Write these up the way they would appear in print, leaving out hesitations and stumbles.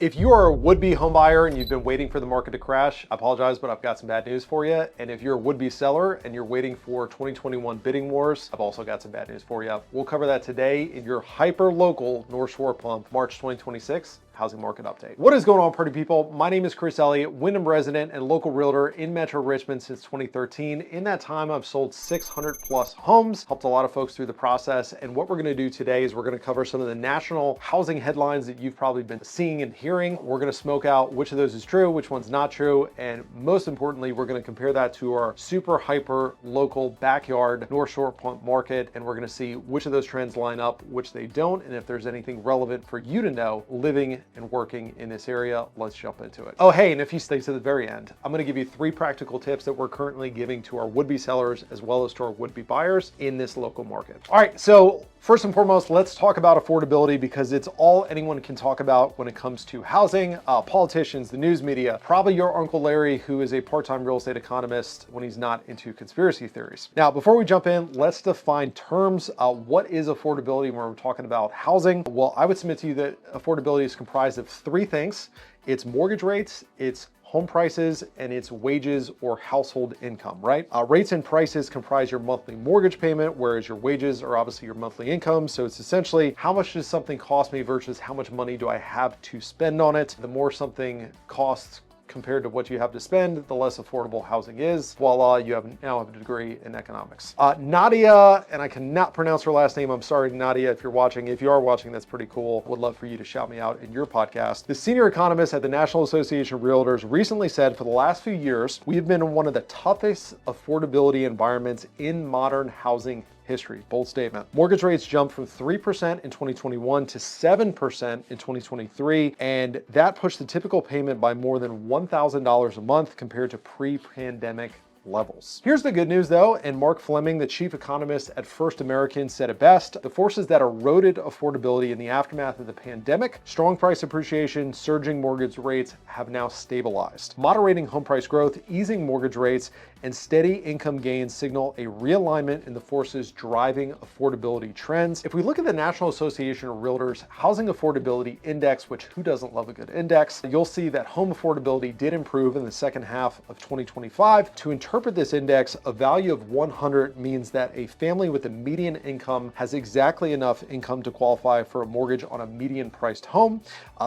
If you are a would-be home buyer and you've been waiting for the market to crash, I apologize, but I've got some bad news for you. And if you're a would-be seller and you're waiting for 2021 bidding wars, I've also got some bad news for you. We'll cover that today in your hyper-local North Shore Pump March 2026 housing market update. What is going on, party people? My name is Chris Elliott, Wyndham resident and local realtor in Metro Richmond since 2013. In that time, I've sold 600 plus homes, helped a lot of folks through the process. And what we're gonna do today is we're gonna cover some of the national housing headlines that you've probably been seeing and hearing. We're gonna smoke out which of those is true, which one's not true. And most importantly, we're gonna compare that to our super hyper local backyard North Shore Pump market. And we're gonna see which of those trends line up, which they don't, and if there's anything relevant for you to know living and working in this area. Let's jump into it. Oh, hey, and if you stay to the very end, I'm gonna give you 3 practical tips that we're currently giving to our would-be sellers as well as to our would-be buyers in this local market. All right, so first and foremost, let's talk about affordability because it's all anyone can talk about when it comes to housing. Politicians, the news media, probably your Uncle Larry, who is a part-time real estate economist when he's not into conspiracy theories. Now, before we jump in, let's define terms. What is affordability when we're talking about housing? Well, I would submit to you that affordability is comprised of 3 things. It's mortgage rates, it's home prices, and it's wages or household income, right? Rates and prices comprise your monthly mortgage payment, whereas your wages are obviously your monthly income. So it's essentially how much does something cost me versus how much money do I have to spend on it. The more something costs compared to what you have to spend, the less affordable housing is. Voila, you now have a degree in economics. Nadia, and I cannot pronounce her last name. I'm sorry, Nadia, if you're watching. If you are watching, that's pretty cool. Would love for you to shout me out in your podcast. The senior economist at the National Association of Realtors recently said, for the last few years, we have been in one of the toughest affordability environments in modern housing history. Bold statement. Mortgage rates jumped from 3% in 2021 to 7% in 2023, and that pushed the typical payment by more than $1,000 a month compared to pre-pandemic levels. Here's the good news though, and Mark Fleming, the chief economist at First American, said it best: the forces that eroded affordability in the aftermath of the pandemic, strong price appreciation, surging mortgage rates, have now stabilized. Moderating home price growth, easing mortgage rates, and steady income gains signal a realignment in the forces driving affordability trends. If we look at the National Association of Realtors Housing Affordability Index, which who doesn't love a good index, you'll see that home affordability did improve in the second half of 2025. To interpret this index, a value of 100 means that a family with a median income has exactly enough income to qualify for a mortgage on a median priced home.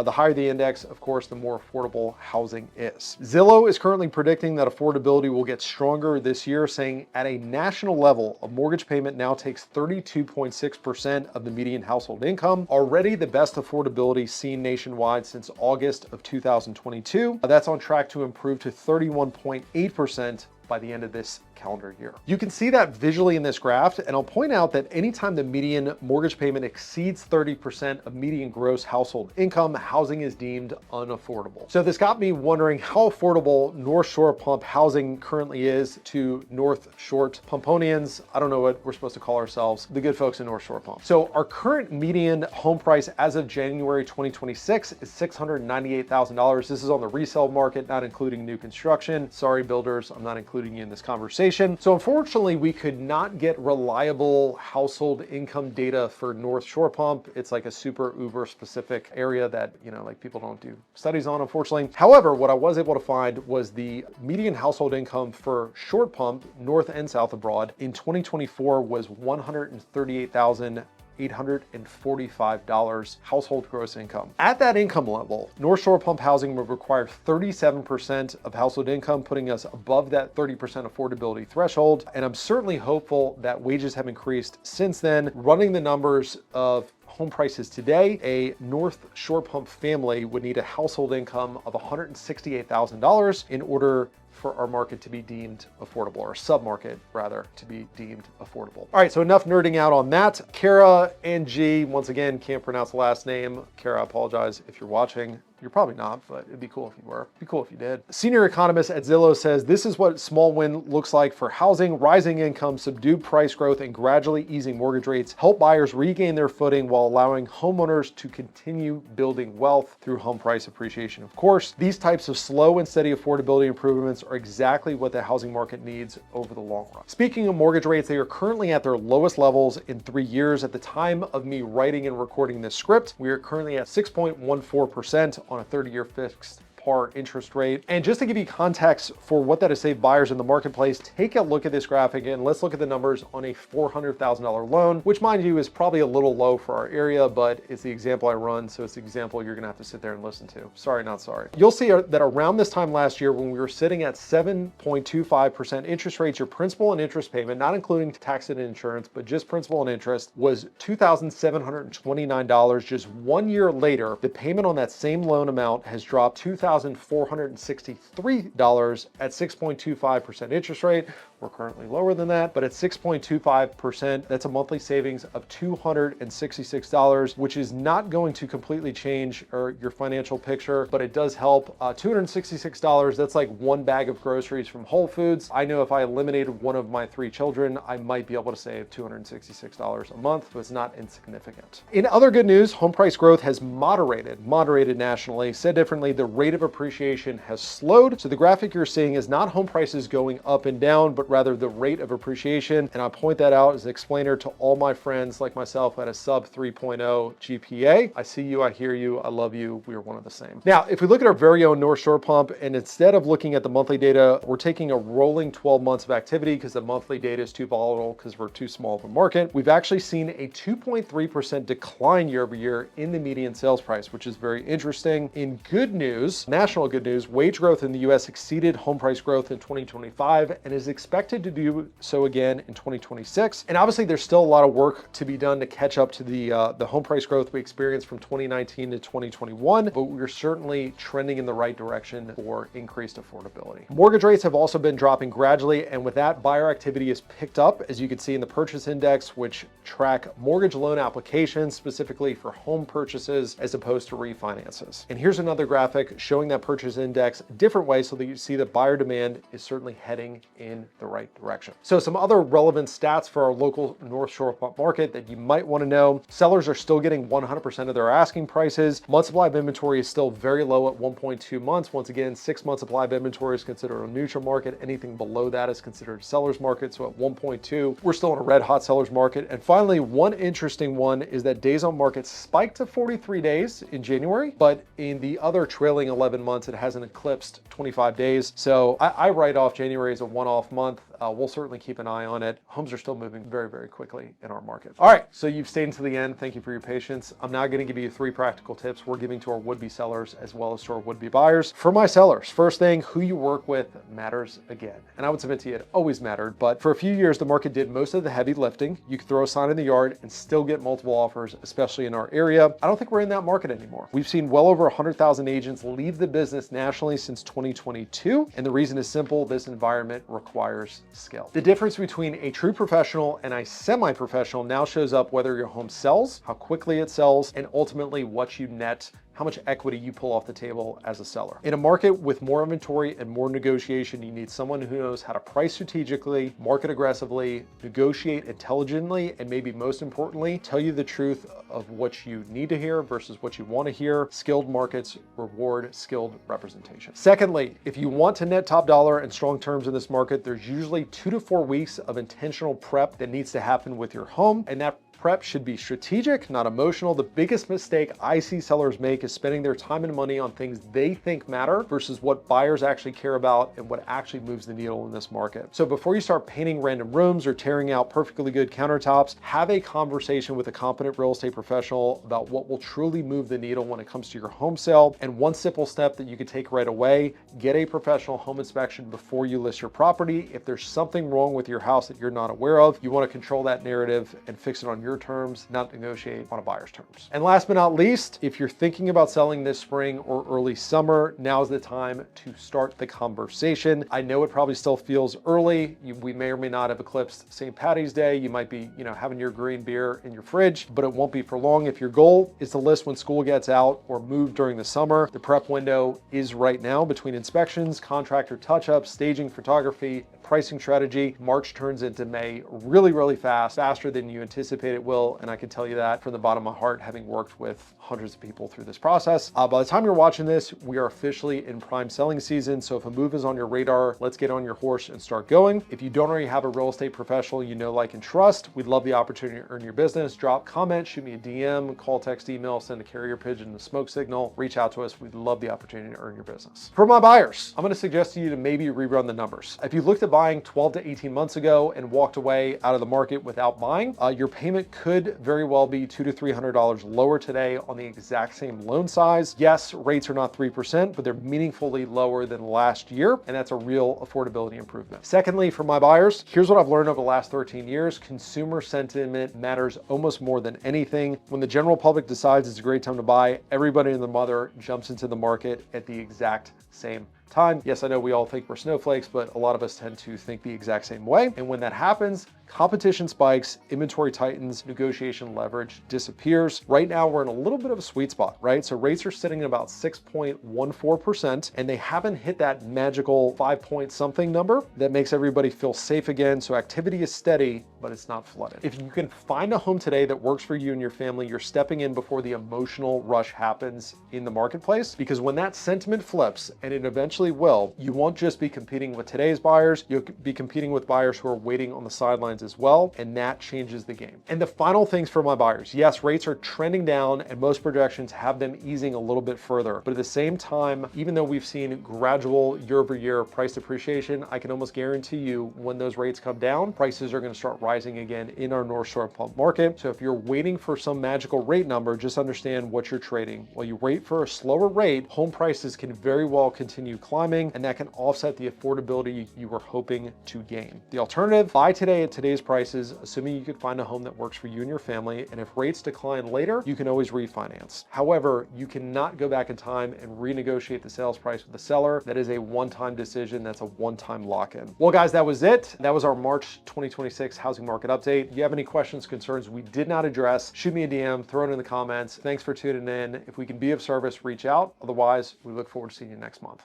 The higher the index, of course, the more affordable housing is. Zillow is currently predicting that affordability will get stronger this year, saying at a national level, a mortgage payment now takes 32.6% of the median household income, already the best affordability seen nationwide since August of 2022. That's on track to improve to 31.8% by the end of this calendar year. You can see that visually in this graph, and I'll point out that anytime the median mortgage payment exceeds 30% of median gross household income, housing is deemed unaffordable. So this got me wondering how affordable North Shore Pump housing currently is to North Shore Pumponians. I don't know what we're supposed to call ourselves, the good folks in North Shore Pump. So our current median home price as of January 2026 is $698,000. This is on the resale market, not including new construction. Sorry, builders, I'm not including you in this conversation. So unfortunately, we could not get reliable household income data for North Shore Pump. It's like a super uber specific area that, like people don't do studies on, unfortunately. However, what I was able to find was the median household income for Shore Pump, North and South abroad, in 2024 was $138,845 household gross income. At that income level, North Shore Pump housing would require 37% of household income, putting us above that 30% affordability threshold. And I'm certainly hopeful that wages have increased since then. Running the numbers of home prices today, a North Shore Pump family would need a household income of $168,000 in order for our market to be deemed affordable, or sub-market rather, to be deemed affordable. All right, so enough nerding out on that. Kara and G, once again, can't pronounce the last name. Kara, I apologize if you're watching. You're probably not, but it'd be cool if you were. It'd be cool if you did. Senior economist at Zillow says this is what small win looks like for housing: rising income, subdued price growth, and gradually easing mortgage rates help buyers regain their footing while while allowing homeowners to continue building wealth through home price appreciation. Of course, these types of slow and steady affordability improvements are exactly what the housing market needs over the long run. Speaking of mortgage rates, they are currently at their lowest levels in 3 years. At the time of me writing and recording this script, we are currently at 6.14% on a 30-year fixed par interest rate. And just to give you context for what that has saved buyers in the marketplace, take a look at this graphic and let's look at the numbers on a $400,000 loan, which mind you is probably a little low for our area, but it's the example I run, so it's the example you're gonna have to sit there and listen to. Sorry, not sorry. You'll see that around this time last year, when we were sitting at 7.25% interest rates, your principal and interest payment, not including tax and insurance, but just principal and interest, was $2,729. Just 1 year later, the payment on that same loan amount has dropped $2,463 at 6.25% interest rate. We're currently lower than that, but at 6.25%, that's a monthly savings of $266, which is not going to completely change your financial picture, but it does help. $266, that's like one bag of groceries from Whole Foods. I know if I eliminated one of my 3 children, I might be able to save $266 a month, so it's not insignificant. In other good news, home price growth has moderated nationally. Said differently, the rate of appreciation has slowed. So the graphic you're seeing is not home prices going up and down, but rather the rate of appreciation. And I point that out as an explainer to all my friends like myself at a sub 3.0 GPA. I see you, I hear you, I love you. We are one of the same. Now, if we look at our very own North Shore pump, and instead of looking at the monthly data, we're taking a rolling 12 months of activity because the monthly data is too volatile because we're too small of a market. We've actually seen a 2.3% decline year over year in the median sales price, which is very interesting. In good news, national good news, wage growth in the US exceeded home price growth in 2025 and is expected to do so again in 2026. And obviously there's still a lot of work to be done to catch up to the home price growth we experienced from 2019 to 2021, but we're certainly trending in the right direction for increased affordability. Mortgage rates have also been dropping gradually, and with that, buyer activity has picked up, as you can see in the purchase index, which track mortgage loan applications specifically for home purchases as opposed to refinances. And here's another graphic showing that purchase index a different way so that you see that buyer demand is certainly heading in the right direction. So some other relevant stats for our local North Shore market that you might want to know: sellers are still getting 100% of their asking prices. Month supply of inventory is still very low at 1.2 months. Once again, 6 months supply of inventory is considered a neutral market. Anything below that is considered a seller's market. So at 1.2, we're still in a red hot seller's market. And finally, one interesting one is that days on market spiked to 43 days in January, but in the other trailing 11 months, it hasn't eclipsed 25 days. So I write off January as a one-off month. We'll certainly keep an eye on it. Homes are still moving very, very quickly in our market. All right, so you've stayed until the end. Thank you for your patience. I'm now going to give you 3 practical tips we're giving to our would-be sellers as well as to our would-be buyers. For my sellers, first thing, who you work with matters again. And I would submit to you, it always mattered, but for a few years, the market did most of the heavy lifting. You could throw a sign in the yard and still get multiple offers, especially in our area. I don't think we're in that market anymore. We've seen well over 100,000 agents leave the business nationally since 2022. And the reason is simple: this environment requires skill. The difference between a true professional and a semi-professional now shows up whether your home sells, how quickly it sells, and ultimately what you net, how much equity you pull off the table as a seller. In a market with more inventory and more negotiation, you need someone who knows how to price strategically, market aggressively, negotiate intelligently, and maybe most importantly, tell you the truth of what you need to hear versus what you want to hear. Skilled markets reward skilled representation. Secondly, if you want to net top dollar and strong terms in this market, there's usually 2 to 4 weeks of intentional prep that needs to happen with your home, and that prep should be strategic, not emotional. The biggest mistake I see sellers make is spending their time and money on things they think matter versus what buyers actually care about and what actually moves the needle in this market. So before you start painting random rooms or tearing out perfectly good countertops, have a conversation with a competent real estate professional about what will truly move the needle when it comes to your home sale. And one simple step that you can take right away: get a professional home inspection before you list your property. If there's something wrong with your house that you're not aware of, you want to control that narrative and fix it on your terms, not negotiate on a buyer's terms. And last but not least, if you're thinking about selling this spring or early summer, now's the time to start the conversation. I know it probably still feels early. We may or may not have eclipsed St. Patty's Day. You might be, having your green beer in your fridge, but it won't be for long. If your goal is to list when school gets out or move during the summer, the prep window is right now between inspections, contractor touch-ups, staging, photography, pricing strategy. March turns into May really, really fast, faster than you anticipated it will, and I can tell you that from the bottom of my heart, having worked with hundreds of people through this process. By the time you're watching this, we are officially in prime selling season, so if a move is on your radar, let's get on your horse and start going. If you don't already have a real estate professional you know, like, and trust, we'd love the opportunity to earn your business. Drop comment, shoot me a DM, call, text, email, send a carrier pigeon, a smoke signal, reach out to us. We'd love the opportunity to earn your business. For my buyers, I'm going to suggest to you to maybe rerun the numbers. If you looked at buying 12 to 18 months ago and walked away out of the market without buying, your payment could very well be $200 to $300 lower today on the exact same loan size. Yes, rates are not 3%, but they're meaningfully lower than last year, and that's a real affordability improvement. Secondly, for my buyers, here's what I've learned over the last 13 years. Consumer sentiment matters almost more than anything. When the general public decides it's a great time to buy, everybody and their mother jumps into the market at the exact same time. Yes, I know we all think we're snowflakes, but a lot of us tend to think the exact same way. And when that happens, competition spikes, inventory tightens, negotiation leverage disappears. Right now, we're in a little bit of a sweet spot, right? So rates are sitting at about 6.14%, and they haven't hit that magical 5 something number that makes everybody feel safe again. So activity is steady, but it's not flooded. If you can find a home today that works for you and your family, you're stepping in before the emotional rush happens in the marketplace, because when that sentiment flips, and it eventually will, you won't just be competing with today's buyers, you'll be competing with buyers who are waiting on the sidelines as well, and that changes the game. And the final things for my buyers, yes, rates are trending down and most projections have them easing a little bit further, but at the same time, even though we've seen gradual year-over-year price appreciation, I can almost guarantee you when those rates come down, prices are going to start rising again in our North Shore pump market. So if you're waiting for some magical rate number, just understand what you're trading. While you wait for a slower rate, home prices can very well continue climbing, and that can offset the affordability you were hoping to gain. The alternative, buy today at today's prices, assuming you could find a home that works for you and your family, and if rates decline later, you can always refinance. However, you cannot go back in time and renegotiate the sales price with the seller. That is a one-time decision. That's a one-time lock-in. Well, guys, that was it. That was our March 2026 housing market update. If you have any questions, concerns we did not address, shoot me a DM, throw it in the comments. Thanks for tuning in. If we can be of service, reach out. Otherwise, we look forward to seeing you next month.